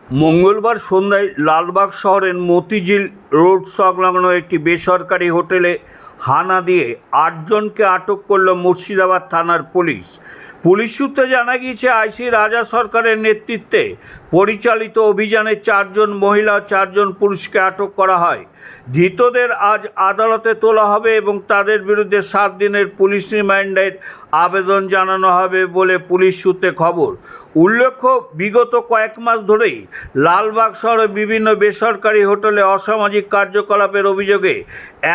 মঙ্গলবার সন্ধ্যায় লালবাগ শহরের মতিঝিল রোড সংলগ্ন একটি বেসরকারি হোটেলে হানা দিয়ে ৮ জনকে আটক করল মুর্শিদাবাদ থানার পুলিশ। পুলিশ সূত্রে জানা গিয়েছে, আইসি রাজা সরকারের নেতৃত্বে পরিচালিত অভিযানে ৪ জন মহিলা ও ৪ জন পুরুষকে আটক করা হয়। ধৃতদের আজ আদালতে তোলা হবে এবং তাদের বিরুদ্ধে ৭ দিনের পুলিশ রিমান্ডের আবেদন জানানো হবে বলে পুলিশ সূত্রে খবর। উল্লেখ্য, বিগত কয়েক মাস ধরেই লালবাগ শহরে বিভিন্ন বেসরকারি হোটেলে অসামাজিক কার্যকলাপের অভিযোগে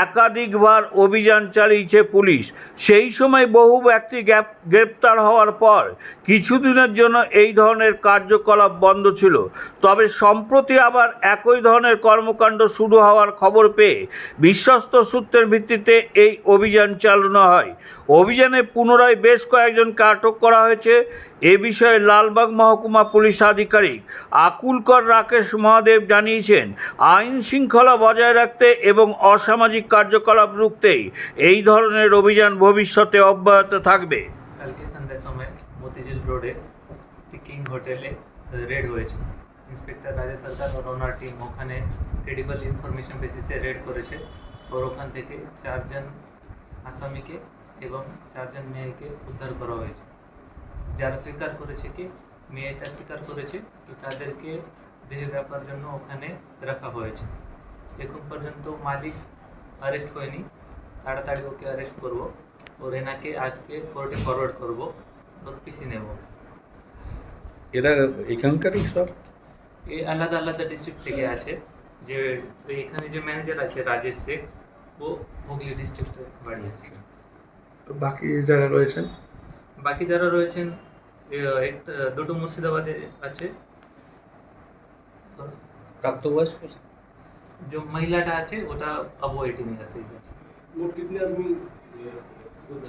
একাধিকবার অভিযান চালিয়েছে পুলিশ। সেই সময় বহু ব্যক্তি গ্রেপ্তার হওয়ার পর কিছুদিনের জন্য এই ধরনের কার্যকলাপ বন্ধ ছিল। তবে সম্প্রতি আবার একই ধরনের কর্মকাণ্ড শুরু হওয়ার খবর পেয়ে বিশ্বস্ত সূত্রের ভিত্তিতে এই অভিযান চালানো হয়। অভিযানে পুনরায় বেশ কয়েকজনকে আটক করা হয়েছে। এ বিষয়ে লালবাগ মহকুমা পুলিশ আধিকারিক আকুলকর রাকেশ মহাদেব জানিয়েছেন, আইন শৃঙ্খলা বজায় রাখতে এবং অসামাজিক কার্যকলাপ রুখতেই এই ধরনের অভিযান ভবিষ্যতে অব্যাহত থাকবে। কালকে সন্ধ্যার সময় মতিঝিল রোডে কিং হোটেলে রেড হয়েছে। ইন্সপেক্টর রাজা সরকার और ওনার টিম ওখানে ক্রেডিবল ইনফরমেশন বেসিসে রেড করেছে और ওখান থেকে ৪ জন আসামিকে এবং ৪ জন মেয়েকে উদ্ধার করা হয়েছে। যারা স্বীকার করেছে কি মেয়েটা স্বীকার করেছে কি তাদেরকে দেহ ব্যাপার জন্য ওখানে রাখা হয়েছে। এখন পর্যন্ত মালিক অ্যারেস্ট হয়নি। তাড়াতাড়ি ওকে অ্যারেস্ট করবো और এনাকে আজকে কোর্টে ফরওয়ার্ড করবো और পিসি নেব। এরা এখানকারই সব এই আলাদা আলাদা ডিস্ট্রিক্ট থেকে আছে। যে এখানে যে ম্যানেজার আছে রাজেশ শেখ, ও হুগলি ডিস্ট্রিক্টের বাড়ি আছে। বাকি যারা রয়েছেন একটা দুটো মুর্শিদাবাদে আছে। কাকতবয়স যে মহিলাটা আছে ওটা अब वो 18 ইয়ার্স এজ আছে। মোট কিতনে আদমি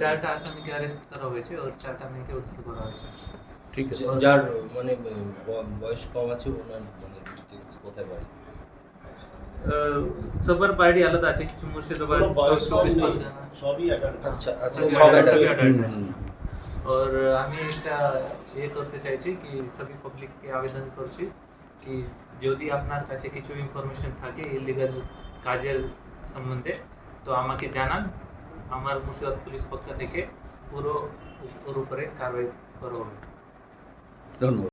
4টা আসামিকে অ্যারেস্ট করা হয়েছে और 4টা মেয়েকে উদ্ধার করা হয়েছে। ঠিক আছে। যার মানে বয়স কম আছে ওনার মানে ডিটেইলস কোথায় বাড়ি? সবার বাড়ি আলাদা আছে, কিছু মুর্শিদাবাদ সবই অ্যাডাল্ট। আচ্ছা আচ্ছা সব সব adult adult। আছে। और আমি একটা করতে চাইছি কি সবই পাবলিককে আবেদন করছি কি যদি আপনার কাছে কিছু ইনফরমেশন থাকে ইলিগাল কাজের সম্বন্ধে তো আমাকে জানান। আমার মুর্শিদাবাদ পুলিশ পক্ষ থেকে পুরো উপরে কারবাই করা হবে। ধন্যবাদ।